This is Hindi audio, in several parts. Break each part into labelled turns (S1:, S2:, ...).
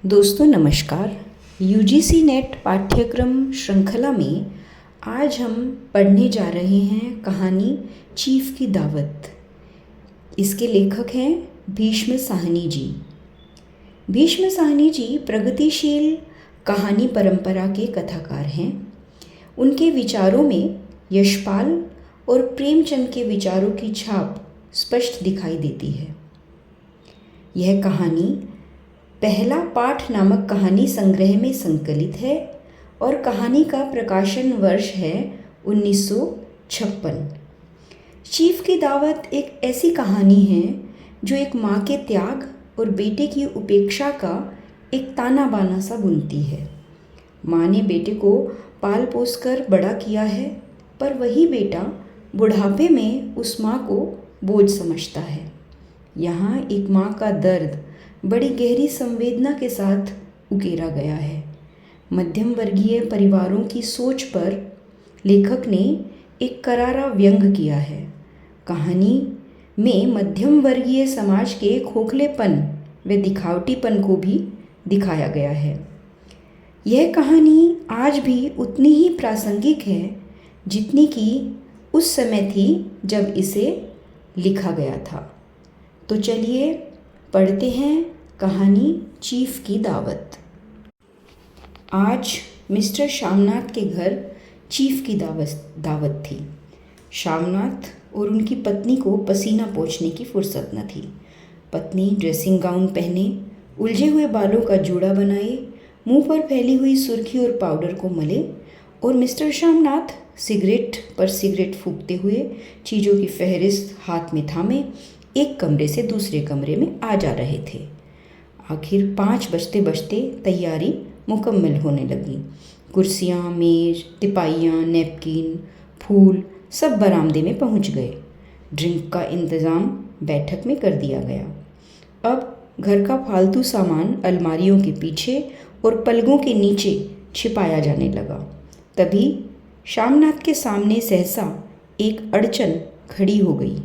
S1: दोस्तों नमस्कार। यूजीसी नेट पाठ्यक्रम श्रृंखला में आज हम पढ़ने जा रहे हैं कहानी चीफ की दावत। इसके लेखक हैं भीष्म साहनी जी। भीष्म साहनी जी प्रगतिशील कहानी परंपरा के कथाकार हैं। उनके विचारों में यशपाल और प्रेमचंद के विचारों की छाप स्पष्ट दिखाई देती है। यह कहानी पहला पाठ नामक कहानी संग्रह में संकलित है और कहानी का प्रकाशन वर्ष है 1956। चीफ की दावत एक ऐसी कहानी है जो एक माँ के त्याग और बेटे की उपेक्षा का एक ताना बाना सा बुनती है। माँ ने बेटे को पाल पोस कर बड़ा किया है, पर वही बेटा बुढ़ापे में उस माँ को बोझ समझता है। यहाँ एक माँ का दर्द बड़ी गहरी संवेदना के साथ उकेरा गया है। मध्यम वर्गीय परिवारों की सोच पर लेखक ने एक करारा व्यंग किया है। कहानी में मध्यम वर्गीय समाज के खोखलेपन व दिखावटीपन को भी दिखाया गया है। यह कहानी आज भी उतनी ही प्रासंगिक है जितनी कि उस समय थी जब इसे लिखा गया था। तो चलिए पढ़ते हैं कहानी चीफ की दावत। आज मिस्टर श्यामनाथ के घर चीफ की दावत थी। श्यामनाथ और उनकी पत्नी को पसीना पोंछने की फुर्सत न थी। पत्नी ड्रेसिंग गाउन पहने, उलझे हुए बालों का जूड़ा बनाए, मुंह पर फैली हुई सुर्खी और पाउडर को मले, और मिस्टर श्यामनाथ सिगरेट पर सिगरेट फूंकते हुए चीज़ों की फहरिस्त हाथ में थामे एक कमरे से दूसरे कमरे में आ जा रहे थे। आखिर 5 बजते बजते तैयारी मुकम्मल होने लगी। कुर्सियाँ, मेज, तिपाइयाँ, नैपकिन, फूल सब बरामदे में पहुँच गए। ड्रिंक का इंतज़ाम बैठक में कर दिया गया। अब घर का फालतू सामान अलमारियों के पीछे और पलंगों के नीचे छिपाया जाने लगा। तभी श्यामनाथ के सामने सहसा एक अड़चन खड़ी हो गई।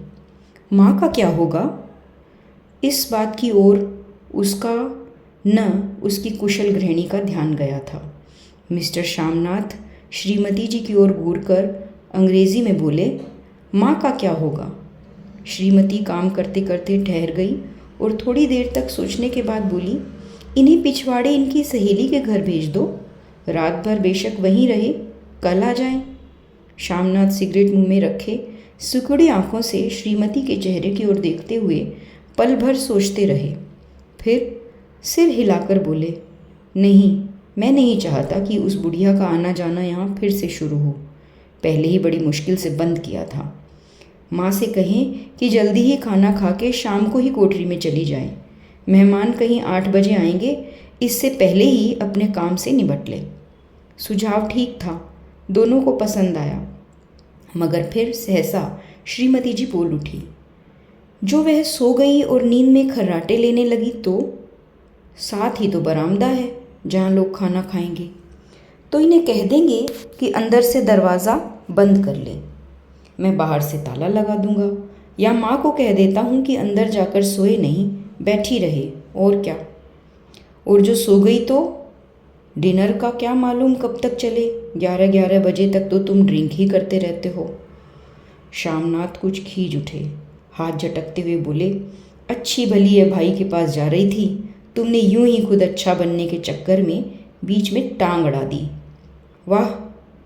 S1: माँ का क्या होगा? इस बात की ओर उसका न उसकी कुशल गृहिणी का ध्यान गया था। मिस्टर श्यामनाथ श्रीमती जी की ओर घूरकर अंग्रेजी में बोले, माँ का क्या होगा? श्रीमती काम करते करते ठहर गई और थोड़ी देर तक सोचने के बाद बोली, इन्हें पिछवाड़े इनकी सहेली के घर भेज दो। रात भर बेशक वहीं रहे, कल आ जाएं। श्यामनाथ सिगरेट मुंह में रखे सिकुड़ी आंखों से श्रीमती के चेहरे की ओर देखते हुए पल भर सोचते रहे। फिर सिर हिलाकर बोले, नहीं, मैं नहीं चाहता कि उस बुढ़िया का आना जाना यहाँ फिर से शुरू हो। पहले ही बड़ी मुश्किल से बंद किया था। माँ से कहें कि जल्दी ही खाना खा के शाम को ही कोठरी में चली जाए। मेहमान कहीं 8 बजे आएंगे, इससे पहले ही अपने काम से निपट ले। सुझाव ठीक था, दोनों को पसंद आया। मगर फिर सहसा श्रीमती जी बोल उठी। जो वह सो गई और नींद में खर्राटे लेने लगी तो साथ ही तो बरामदा है जहाँ लोग खाना खाएंगे, तो इन्हें कह देंगे कि अंदर से दरवाज़ा बंद कर ले। मैं बाहर से ताला लगा दूंगा, या माँ को कह देता हूँ कि अंदर जाकर सोए नहीं, बैठी रहे, और क्या। और जो सो गई तो डिनर का क्या मालूम कब तक चले, 11-11 बजे तक तो तुम ड्रिंक ही करते रहते हो। श्यामनाथ कुछ खींच उठे, हाथ झटकते हुए बोले, अच्छी भली है भाई के पास जा रही थी, तुमने यूं ही खुद अच्छा बनने के चक्कर में बीच में टांग अड़ा दी। वाह,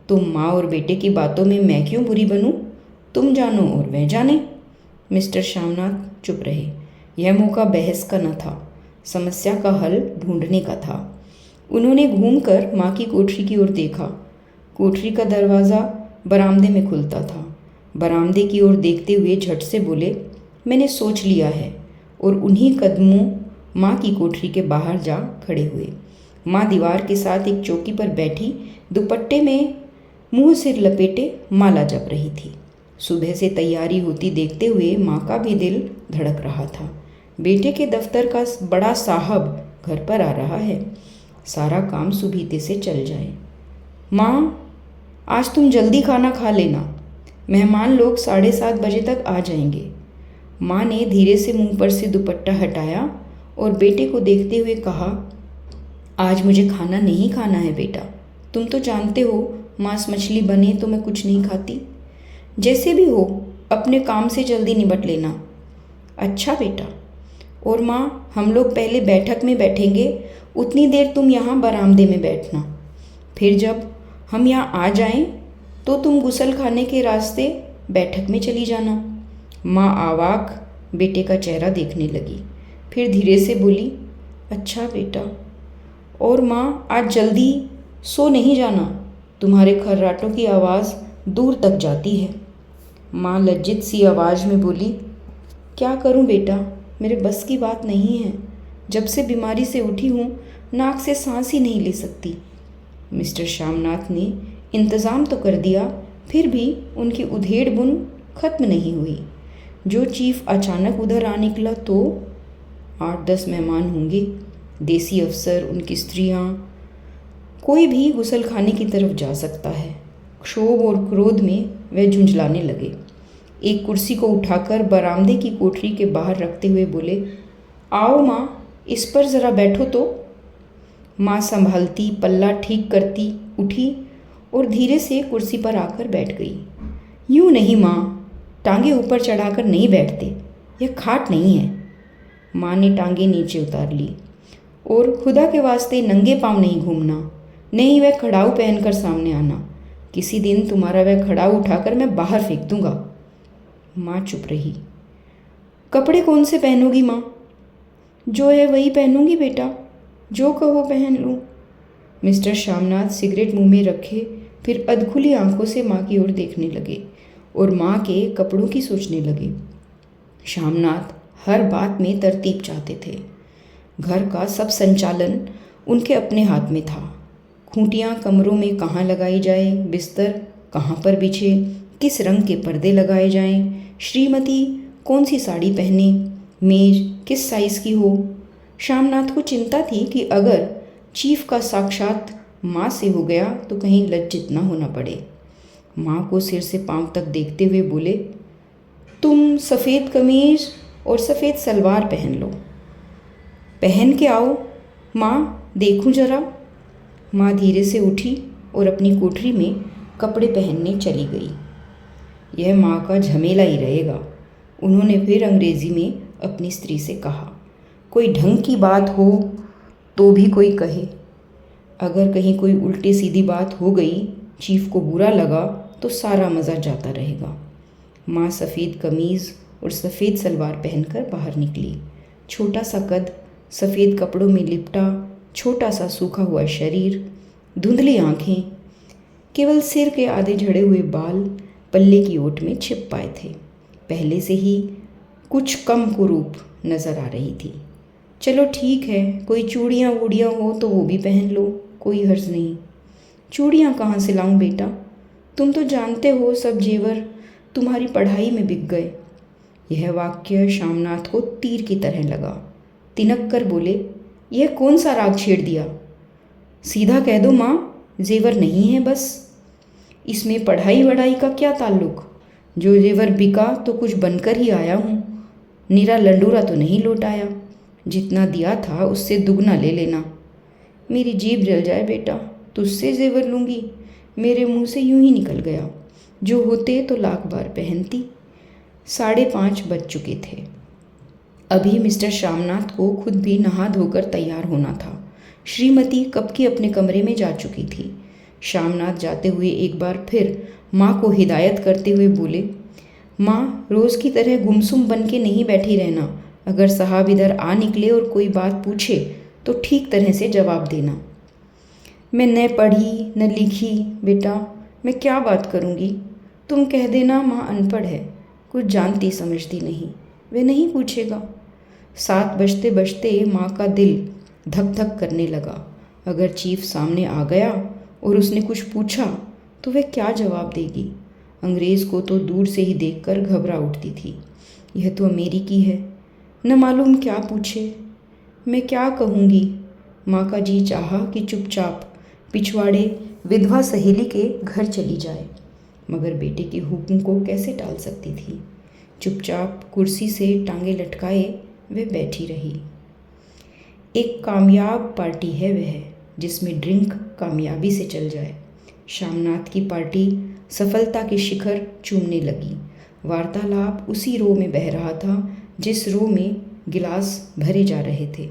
S1: तुम माँ और बेटे की बातों में मैं क्यों बुरी बनूं? तुम जानो और वह जाने। मिस्टर श्यामनाथ चुप रहे। यह मौका बहस का न था, समस्या का हल ढूंढने का था। उन्होंने घूमकर माँ की कोठरी की ओर देखा। कोठरी का दरवाज़ा बरामदे में खुलता था। बरामदे की ओर देखते हुए झट से बोले, मैंने सोच लिया है, और उन्हीं कदमों माँ की कोठरी के बाहर जा खड़े हुए। माँ दीवार के साथ एक चौकी पर बैठी दुपट्टे में मुंह सिर लपेटे माला जप रही थी। सुबह से तैयारी होती देखते हुए माँ का भी दिल धड़क रहा था। बेटे के दफ्तर का बड़ा साहब घर पर आ रहा है, सारा काम सुबीते से चल जाए। माँ, आज तुम जल्दी खाना खा लेना, मेहमान लोग 7:30 बजे तक आ जाएंगे। माँ ने धीरे से मुंह पर से दुपट्टा हटाया और बेटे को देखते हुए कहा, आज मुझे खाना नहीं खाना है बेटा। तुम तो जानते हो मांस मछली बने तो मैं कुछ नहीं खाती। जैसे भी हो अपने काम से जल्दी निपट लेना। अच्छा बेटा। और माँ, हम लोग पहले बैठक में बैठेंगे, उतनी देर तुम यहाँ बरामदे में बैठना। फिर जब हम यहाँ आ जाएं तो तुम गुसल खाने के रास्ते बैठक में चली जाना। माँ अवाक बेटे का चेहरा देखने लगी, फिर धीरे से बोली, अच्छा बेटा। और माँ, आज जल्दी सो नहीं जाना, तुम्हारे खर्राटों की आवाज़ दूर तक जाती है। माँ लज्जित सी आवाज़ में बोली, क्या करूँ बेटा, मेरे बस की बात नहीं है। जब से बीमारी से उठी हूँ नाक से सांस ही नहीं ले सकती। मिस्टर श्यामनाथ ने इंतज़ाम तो कर दिया, फिर भी उनकी उधेड़ बुन खत्म नहीं हुई। जो चीफ अचानक उधर आ निकला तो 8-10 मेहमान होंगे, देसी अफसर, उनकी स्त्रियाँ, कोई भी गुसल खाने की तरफ जा सकता है। क्षोभ और क्रोध में वह झुंझलाने लगे। एक कुर्सी को उठाकर बरामदे की कोठरी के बाहर रखते हुए बोले, आओ माँ, इस पर ज़रा बैठो तो। माँ संभालती, पल्ला ठीक करती उठी और धीरे से कुर्सी पर आकर बैठ गई। यूँ नहीं माँ, टांगे ऊपर चढ़ाकर नहीं बैठते, यह खाट नहीं है। माँ ने टांगे नीचे उतार ली। और खुदा के वास्ते नंगे पाँव नहीं घूमना, नहीं वह खड़ाऊ पहनकर सामने आना। किसी दिन तुम्हारा वह खड़ाऊ उठाकर मैं बाहर फेंक दूंगा। माँ चुप रही। कपड़े कौन से पहनोगी माँ? जो है वही पहनूंगी बेटा, जो कहो पहन लूँ। मिस्टर श्यामनाथ सिगरेट मुंह में रखे फिर अधखुली आंखों से माँ की ओर देखने लगे और माँ के कपड़ों की सोचने लगे। श्यामनाथ हर बात में तरतीब चाहते थे। घर का सब संचालन उनके अपने हाथ में था। खूंटियाँ कमरों में कहाँ लगाई जाए, बिस्तर कहाँ पर बिछे, किस रंग के पर्दे लगाए जाएं, श्रीमती कौन सी साड़ी पहने, मेज किस साइज़ की हो। श्यामनाथ को चिंता थी कि अगर चीफ का साक्षात माँ से हो गया तो कहीं लज्जित न होना पड़े। माँ को सिर से पांव तक देखते हुए बोले, तुम सफ़ेद कमीज और सफ़ेद सलवार पहन लो। पहन के आओ माँ, देखूं जरा। माँ धीरे से उठी और अपनी कोठरी में कपड़े पहनने चली गई। यह माँ का झमेला ही रहेगा, उन्होंने फिर अंग्रेज़ी में अपनी स्त्री से कहा। कोई ढंग की बात हो तो भी कोई कहे, अगर कहीं कोई उल्टी सीधी बात हो गई, चीफ को बुरा लगा तो सारा मज़ा जाता रहेगा। माँ सफ़ेद कमीज़ और सफ़ेद सलवार पहनकर बाहर निकली। छोटा सा कद, सफ़ेद कपड़ों में लिपटा छोटा सा सूखा हुआ शरीर, धुंधली आँखें, केवल सिर के आधे झड़े हुए बाल पल्ले की ओट में छिप पाए थे। पहले से ही कुछ कम कुरूप नज़र आ रही थी। चलो ठीक है, कोई चूड़ियाँ वूड़ियाँ हो तो वो भी पहन लो, कोई हर्ज नहीं। चूड़ियाँ कहाँ से लाऊं बेटा, तुम तो जानते हो सब जेवर तुम्हारी पढ़ाई में बिक गए। यह वाक्य श्यामनाथ को तीर की तरह लगा। तिनक कर बोले, यह कौन सा राग छेड़ दिया? सीधा कह दो माँ, जेवर नहीं है बस। इसमें पढ़ाई वढ़ाई का क्या ताल्लुक? जो जेवर बिका तो कुछ बनकर ही आया हूँ, निरा लंडूरा तो नहीं लौट आया। जितना दिया था उससे दुगना ले लेना। मेरी जीभ जल जाए बेटा, तुझसे जेवर लूँगी, मेरे मुंह से यूं ही निकल गया। जो होते तो लाख बार पहनती। 5:30 बज चुके थे। अभी मिस्टर श्यामनाथ को खुद भी नहा धोकर तैयार होना था। श्रीमती कब की अपने कमरे में जा चुकी थी। श्यामनाथ जाते हुए एक बार फिर माँ को हिदायत करते हुए बोले, माँ, रोज़ की तरह गुमसुम बन के नहीं बैठी रहना। अगर साहब इधर आ निकले और कोई बात पूछे तो ठीक तरह से जवाब देना। मैं न पढ़ी न लिखी बेटा, मैं क्या बात करूँगी? तुम कह देना माँ अनपढ़ है, कुछ जानती समझती नहीं, वे नहीं पूछेगा। 7 बजते बजते माँ का दिल धक धक करने लगा। अगर चीफ सामने आ गया और उसने कुछ पूछा तो वह क्या जवाब देगी? अंग्रेज़ को तो दूर से ही देखकर घबरा उठती थी। यह तो अमेरिकी है, न मालूम क्या पूछे। मैं क्या कहूँगी? माँ का जी चाहा कि चुपचाप पिछवाड़े विधवा सहेली के घर चली जाए, मगर बेटे के हुक्म को कैसे टाल सकती थी। चुपचाप कुर्सी से टांगे लटकाए वे बैठी रही। एक कामयाब पार्टी है वह, जिसमें ड्रिंक कामयाबी से चल जाए। शामनाथ की पार्टी सफलता के शिखर चूमने लगी। वार्तालाप उसी रो में बह रहा था जिस रो में गिलास भरे जा रहे थे।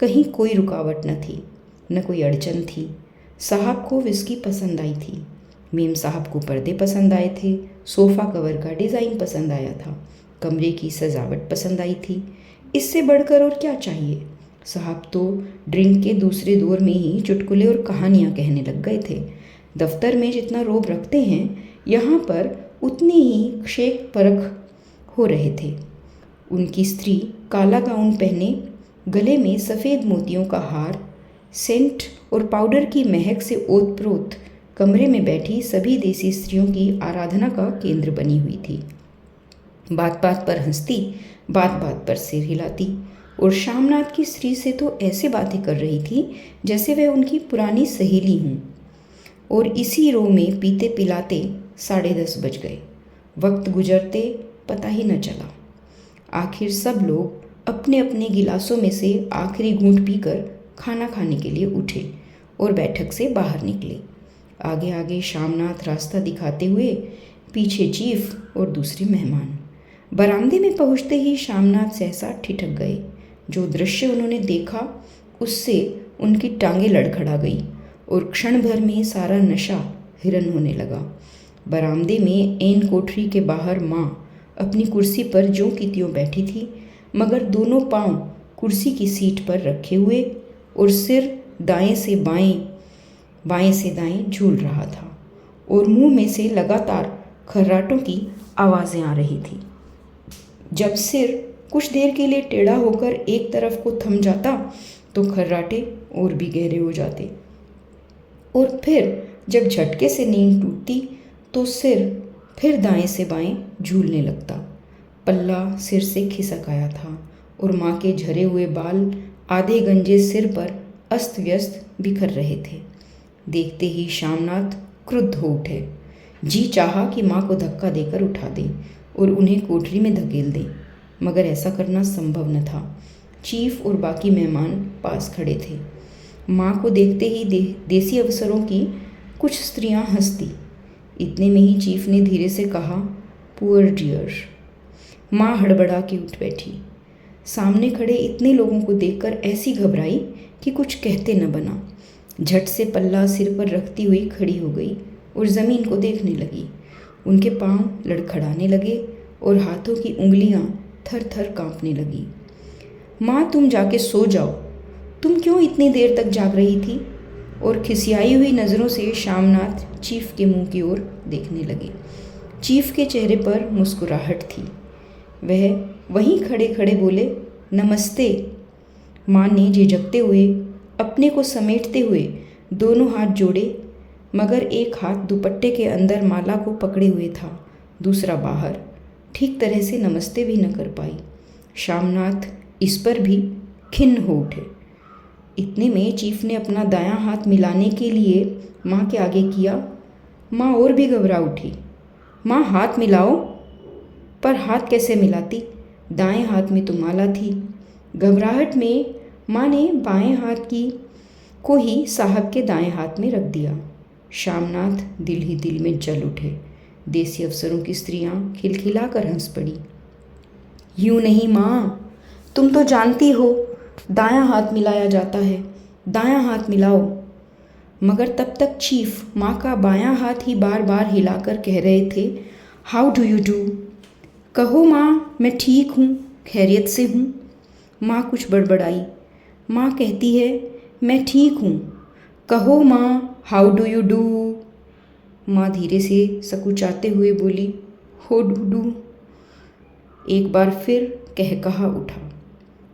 S1: कहीं कोई रुकावट न थी, न कोई अड़चन थी। साहब को विस्की पसंद आई थी, मेम साहब को पर्दे पसंद आए थे, सोफ़ा कवर का डिज़ाइन पसंद आया था, कमरे की सजावट पसंद आई थी। इससे बढ़कर और क्या चाहिए। साहब तो ड्रिंक के दूसरे दौर में ही चुटकुले और कहानियाँ कहने लग गए थे। दफ्तर में जितना रोब रखते हैं, यहाँ पर उतनी ही शेख परख हो रहे थे। उनकी स्त्री काला गाउन पहने, गले में सफ़ेद मोतियों का हार, सेंट और पाउडर की महक से ओतप्रोत कमरे में बैठी सभी देसी स्त्रियों की आराधना का केंद्र बनी हुई थी। बात बात पर हंसती, बात बात पर सिर हिलाती और शामनाथ की स्त्री से तो ऐसे बातें कर रही थी जैसे वह उनकी पुरानी सहेली हूँ। और इसी रो में पीते पिलाते 10:30 बज गए। वक्त गुजरते पता ही न चला। आखिर सब लोग अपने अपने गिलासों में से आखिरी घूंट पीकर खाना खाने के लिए उठे और बैठक से बाहर निकले। आगे आगे शामनाथ रास्ता दिखाते हुए, पीछे चीफ और दूसरे मेहमान। बरामदे में पहुंचते ही शामनाथ सहसा ठिठक गए। जो दृश्य उन्होंने देखा उससे उनकी टांगें लड़खड़ा गई और क्षण भर में सारा नशा हिरन होने लगा। बरामदे में ऐन कोठरी के बाहर माँ अपनी कुर्सी पर ज्यों की त्यों बैठी थी, मगर दोनों पांव कुर्सी की सीट पर रखे हुए और सिर दाएं से बाएं, बाएं से दाएं झूल रहा था और मुंह में से लगातार खर्राटों की आवाज़ें आ रही थी। जब सिर कुछ देर के लिए टेढ़ा होकर एक तरफ को थम जाता तो खर्राटे और भी गहरे हो जाते और फिर जब झटके से नींद टूटती तो सिर फिर दाएं से बाएं झूलने लगता। पल्ला सिर से खिसक आया था और माँ के झरे हुए बाल आधे गंजे सिर पर अस्त व्यस्त बिखर रहे थे। देखते ही शामनाथ क्रुद्ध हो उठे। जी चाहा कि माँ को धक्का देकर उठा दें और उन्हें कोठरी में धकेल दें, मगर ऐसा करना संभव न था। चीफ और बाकी मेहमान पास खड़े थे। माँ को देखते ही देसी अफसरों की कुछ स्त्रियां हंसती। इतने में ही चीफ ने धीरे से कहा, पुअर डियर। माँ हड़बड़ा के उठ बैठी। सामने खड़े इतने लोगों को देखकर ऐसी घबराई कि कुछ कहते न बना। झट से पल्ला सिर पर रखती हुई खड़ी हो गई और ज़मीन को देखने लगी। उनके पांव लड़खड़ाने लगे और हाथों की उंगलियां थर थर कांपने लगी। माँ, तुम जाके सो जाओ। तुम क्यों इतनी देर तक जाग रही थी? और खिसियाई हुई नज़रों से शामनाथ चीफ के मुंह की ओर देखने लगे। चीफ के चेहरे पर मुस्कुराहट थी। वह वहीं खड़े खड़े बोले, नमस्ते। माँ ने झिझकते हुए, अपने को समेटते हुए दोनों हाथ जोड़े, मगर एक हाथ दुपट्टे के अंदर माला को पकड़े हुए था, दूसरा बाहर। ठीक तरह से नमस्ते भी न कर पाई। शामनाथ इस पर भी खिन्न हो उठे। इतने में चीफ ने अपना दायां हाथ मिलाने के लिए माँ के आगे किया। माँ और भी घबरा उठी। माँ, हाथ मिलाओ। पर हाथ कैसे मिलाती? दाएं हाथ में तो माला थी। घबराहट में माँ ने बाएं हाथ की को ही साहब के दाएं हाथ में रख दिया। शामनाथ दिल ही दिल में जल उठे। देसी अफसरों की स्त्रियां खिलखिलाकर हंस पड़ी। यूँ नहीं माँ, तुम तो जानती हो दायां हाथ मिलाया जाता है, दायां हाथ मिलाओ। मगर तब तक चीफ माँ का बायां हाथ ही बार बार हिलाकर कह रहे थे, हाउ डू यू डू? कहो माँ, मैं ठीक हूँ, खैरियत से हूँ। माँ कुछ बड़बड़ाई। माँ कहती है, मैं ठीक हूँ। कहो माँ, हाउ डू यू डू? माँ धीरे से सकुचाते हुए बोली, हो डू डू। एक बार फिर कहकहा उठा।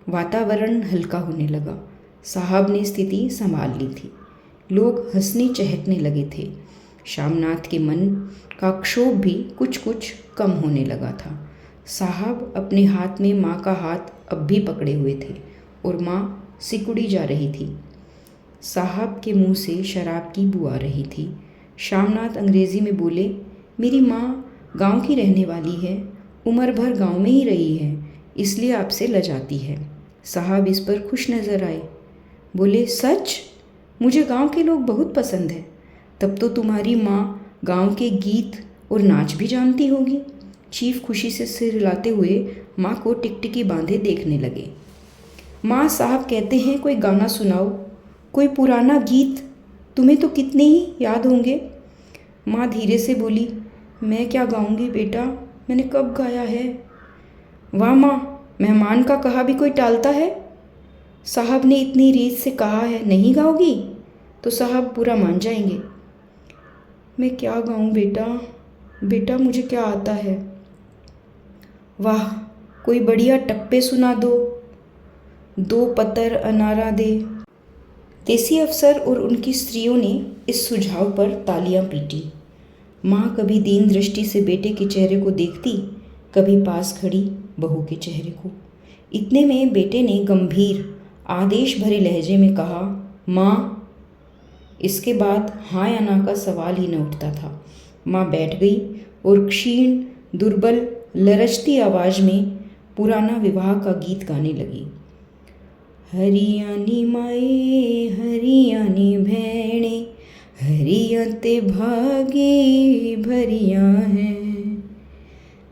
S1: वातावरण हल्का होने लगा। साहब ने स्थिति संभाल ली थी। लोग हंसने चहकने लगे थे। शामनाथ के मन का क्षोभ भी कुछ कुछ कम होने लगा था। साहब अपने हाथ में माँ का हाथ अब भी पकड़े हुए थे और माँ सिकुड़ी जा रही थी। साहब के मुंह से शराब की बू आ रही थी। शामनाथ अंग्रेज़ी में बोले, मेरी माँ गांव की रहने वाली है, उम्र भर गांव में ही रही है, इसलिए आपसे लजाती है। साहब इस पर खुश नज़र आए। बोले, सच? मुझे गांव के लोग बहुत पसंद हैं। तब तो तुम्हारी माँ गांव के गीत और नाच भी जानती होगी। चीफ खुशी से सिर हिलाते हुए माँ को टिकटिकी बांधे देखने लगे। माँ साहब कहते हैं कोई गाना सुनाओ, कोई पुराना गीत, तुम्हें तो कितने ही याद होंगे। माँ धीरे से बोली, मैं क्या गाऊंगी बेटा, मैंने कब गाया है। वाह माँ, मेहमान का कहा भी कोई टालता है। साहब ने इतनी रीत से कहा है, नहीं गाओगी तो साहब बुरा मान जाएंगे। मैं क्या गाऊं बेटा, बेटा मुझे क्या आता है। वाह, कोई बढ़िया टप्पे सुना दो, दो पतर अनारा दे। देसी अफसर और उनकी स्त्रियों ने इस सुझाव पर तालियां पीटी। माँ कभी दीन दृष्टि से बेटे के चेहरे को देखती, कभी पास खड़ी बहू के चेहरे को। इतने में बेटे ने गंभीर आदेश भरे लहजे में कहा, माँ। इसके बाद हाँ या ना का सवाल ही न उठता था। माँ बैठ गई और क्षीण दुर्बल लरचती आवाज़ में पुराना विवाह का गीत गाने लगी। हरियाणी माए हरियाणी भैणे, हरिया ते भागे भरिया हैं।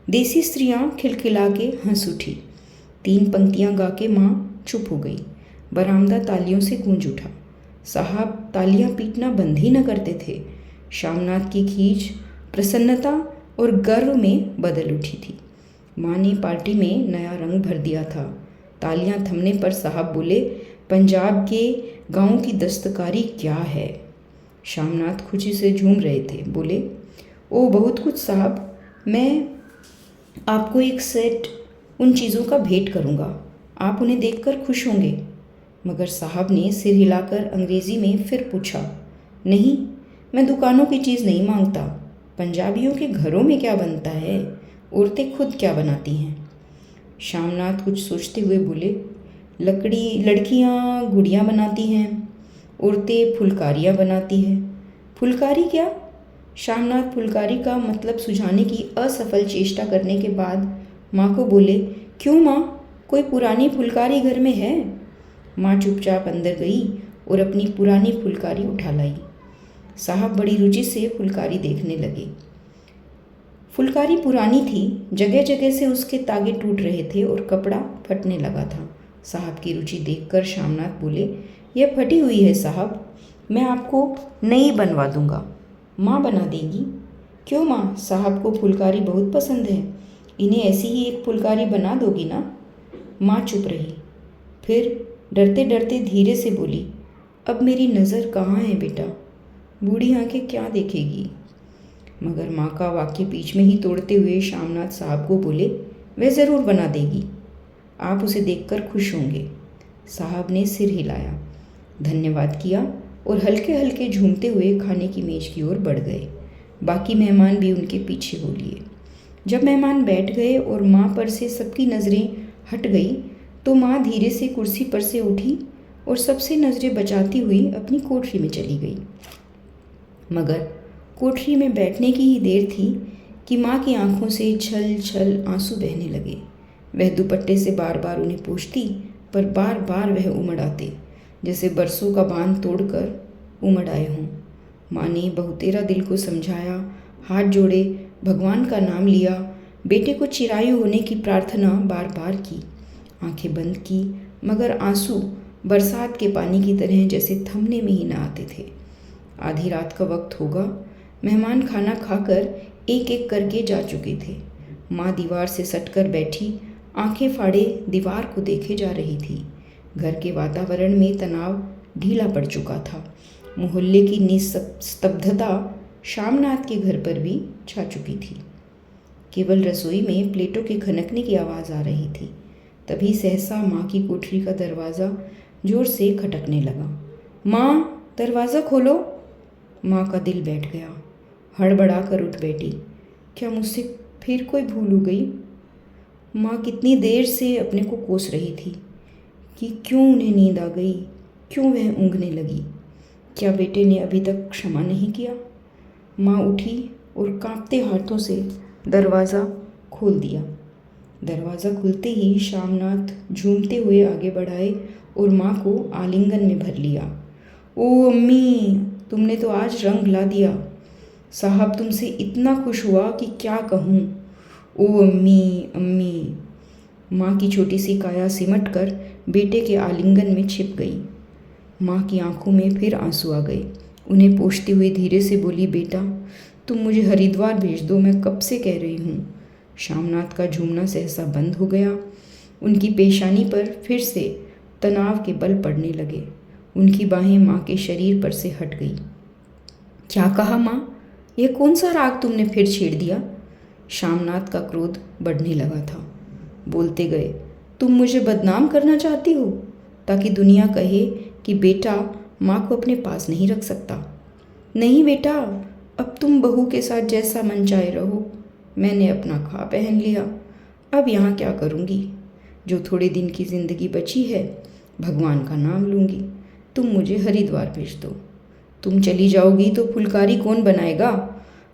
S1: देसी स्त्रियां खिलखिला के हंस उठी। 3 पंक्तियां गा के माँ चुप हो गई। बरामदा तालियों से गूंज उठा। साहब तालियां पीटना बंद ही न करते थे। शामनाथ की खींच प्रसन्नता और गर्व में बदल उठी थी। माँ ने पार्टी में नया रंग भर दिया था। तालियां थमने पर साहब बोले, पंजाब के गाँव की दस्तकारी क्या है। शामनाथ खुशी से झूम रहे थे। बोले, ओ बहुत कुछ साहब, मैं आपको एक सेट उन चीज़ों का भेंट करूँगा, आप उन्हें देखकर खुश होंगे। मगर साहब ने सिर हिलाकर अंग्रेज़ी में फिर पूछा, नहीं, मैं दुकानों की चीज़ नहीं मांगता। पंजाबियों के घरों में क्या बनता है, औरतें खुद क्या बनाती हैं। शामनाथ कुछ सोचते हुए बोले, लड़कियाँ गुड़ियाँ बनाती हैं, औरतें फुलकारियाँ बनाती हैं। फुलकारी क्या? शामनाथ फुलकारी का मतलब सुझाने की असफल चेष्टा करने के बाद माँ को बोले, क्यों माँ, कोई पुरानी फुलकारी घर में है? माँ चुपचाप अंदर गई और अपनी पुरानी फुलकारी उठा लाई। साहब बड़ी रुचि से फुलकारी देखने लगे। फुलकारी पुरानी थी, जगह जगह से उसके तागे टूट रहे थे और कपड़ा फटने लगा था। साहब की रुचि देखकर शामनाथ बोले, यह फटी हुई है साहब, मैं आपको नई बनवा दूंगा। माँ बना देगी? क्यों माँ, साहब को फुलकारी बहुत पसंद है, इन्हें ऐसी ही एक फुलकारी बना दोगी ना? माँ चुप रही। फिर डरते डरते धीरे से बोली, अब मेरी नज़र कहाँ है बेटा, बूढ़ी आंखें क्या देखेगी। मगर माँ का वाक्य बीच में ही तोड़ते हुए शामनाथ साहब को बोले, वह ज़रूर बना देगी, आप उसे देखकर खुश होंगे। साहब ने सिर हिलाया, धन्यवाद किया और हल्के हल्के झूमते हुए खाने की मेज़ की ओर बढ़ गए। बाकी मेहमान भी उनके पीछे हो लिए। जब मेहमान बैठ गए और माँ पर से सबकी नज़रें हट गई तो माँ धीरे से कुर्सी पर से उठी और सबसे नज़रें बचाती हुई अपनी कोठरी में चली गई। मगर कोठरी में बैठने की ही देर थी कि माँ की आंखों से छल छल आंसू बहने लगे। वह दुपट्टे से बार बार उन्हें पोंछती, पर बार बार वह उमड़ आते, जैसे बरसों का बांध तोड़कर उमड़ आए हों। माँ ने बहुतेरा दिल को समझाया, हाथ जोड़े, भगवान का नाम लिया, बेटे को चिरायु होने की प्रार्थना बार बार की, आंखें बंद की, मगर आंसू बरसात के पानी की तरह जैसे थमने में ही न आते थे। आधी रात का वक्त होगा। मेहमान खाना खाकर एक एक करके जा चुके थे। माँ दीवार से सटकर बैठी, आंखें फाड़े दीवार को देखे जा रही थी। घर के वातावरण में तनाव ढीला पड़ चुका था। मोहल्ले की निस्तब्धता शामनाथ के घर पर भी छा चुकी थी। केवल रसोई में प्लेटों के खनकने की आवाज़ आ रही थी। तभी सहसा माँ की कोठरी का दरवाज़ा जोर से खटकने लगा। माँ, दरवाज़ा खोलो। माँ का दिल बैठ गया। हड़बड़ा कर उठ बैठी। क्या मुझसे फिर कोई भूल हो गई? माँ कितनी देर से अपने को कोस रही थी कि क्यों उन्हें नींद आ गई, क्यों वह ऊँघने लगी। क्या बेटे ने अभी तक क्षमा नहीं किया? माँ उठी और कांपते हाथों से दरवाज़ा खोल दिया। दरवाज़ा खुलते ही शामनाथ झूमते हुए आगे बढ़ाए और माँ को आलिंगन में भर लिया। ओ अम्मी, तुमने तो आज रंग ला दिया। साहब तुमसे इतना खुश हुआ कि क्या कहूँ। ओ अम्मी अम्मी। माँ की छोटी सी काया सिमट कर बेटे के आलिंगन में छिप गई। माँ की आंखों में फिर आंसू आ गए। उन्हें पोंछती हुई धीरे से बोली, बेटा तुम मुझे हरिद्वार भेज दो, मैं कब से कह रही हूँ। शामनाथ का झूमना सहसा बंद हो गया। उनकी पेशानी पर फिर से तनाव के बल पड़ने लगे। उनकी बाहें माँ के शरीर पर से हट गई। क्या कहा माँ? यह कौन सा राग तुमने फिर छेड़ दिया? शामनाथ का क्रोध बढ़ने लगा था। बोलते गए, तुम मुझे बदनाम करना चाहती हो ताकि दुनिया कहे कि बेटा माँ को अपने पास नहीं रख सकता। नहीं बेटा, अब तुम बहू के साथ जैसा मन चाहे रहो। मैंने अपना खा पहन लिया, अब यहाँ क्या करूँगी। जो थोड़े दिन की ज़िंदगी बची है, भगवान का नाम लूँगी। तुम मुझे हरिद्वार भेज दो। तुम चली जाओगी तो फुलकारी कौन बनाएगा?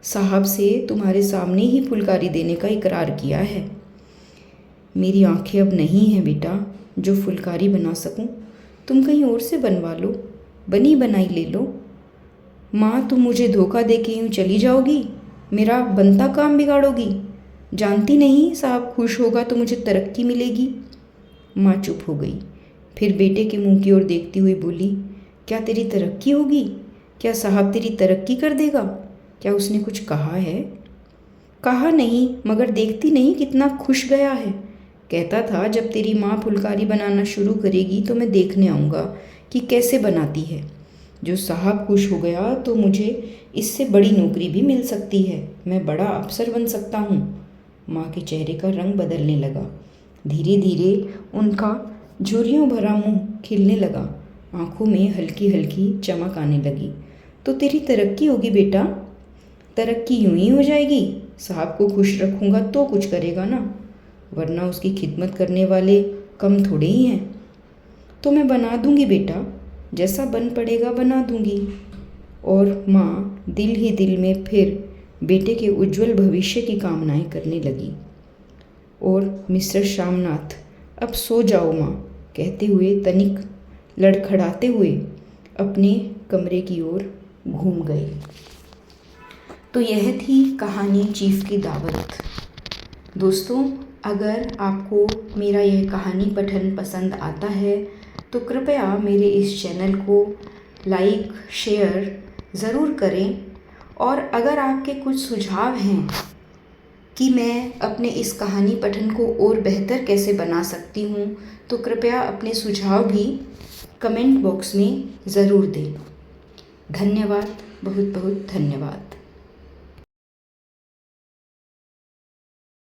S1: साहब से तुम्हारे सामने ही फुलकारी देने का इकरार किया है। मेरी आंखें अब नहीं हैं बेटा जो फुलकारी बना सकूं। तुम कहीं और से बनवा लो, बनी बनाई ले लो। माँ तुम मुझे धोखा दे के यूँ चली जाओगी, मेरा बनता काम बिगाड़ोगी। जानती नहीं साहब खुश होगा तो मुझे तरक्की मिलेगी। माँ चुप हो गई। फिर बेटे के मुंह की ओर देखती हुई बोली, क्या तेरी तरक्की होगी? क्या साहब तेरी तरक्की कर देगा? क्या उसने कुछ कहा है? कहा नहीं, मगर देखती नहीं कितना खुश गया है। कहता था जब तेरी माँ फुलकारी बनाना शुरू करेगी तो मैं देखने आऊँगा कि कैसे बनाती है। जो साहब खुश हो गया तो मुझे इससे बड़ी नौकरी भी मिल सकती है। मैं बड़ा अफसर बन सकता हूँ। माँ के चेहरे का रंग बदलने लगा। धीरे धीरे उनका झुर्रियों भरा मुंह खिलने लगा। आंखों में हल्की हल्की चमक आने लगी। तो तेरी तरक्की होगी बेटा। तरक्की यूं ही हो जाएगी। साहब को खुश रखूँगा तो कुछ करेगा ना, वरना उसकी खिदमत करने वाले कम थोड़े ही हैं। तो मैं बना दूंगी बेटा, जैसा बन पड़ेगा बना दूंगी। और माँ दिल ही दिल में फिर बेटे के उज्जवल भविष्य की कामनाएं करने लगी। और मिस्टर शामनाथ, अब सो जाओ माँ, कहते हुए तनिक लड़खड़ाते हुए अपने कमरे की ओर घूम गए। तो यह थी कहानी चीफ की दावत। दोस्तों, अगर आपको मेरा यह कहानी पठन पसंद आता है तो कृपया मेरे इस चैनल को लाइक शेयर ज़रूर करें। और अगर आपके कुछ सुझाव हैं कि मैं अपने इस कहानी पठन को और बेहतर कैसे बना सकती हूँ तो कृपया अपने सुझाव भी कमेंट बॉक्स में ज़रूर दें। धन्यवाद, बहुत बहुत धन्यवाद।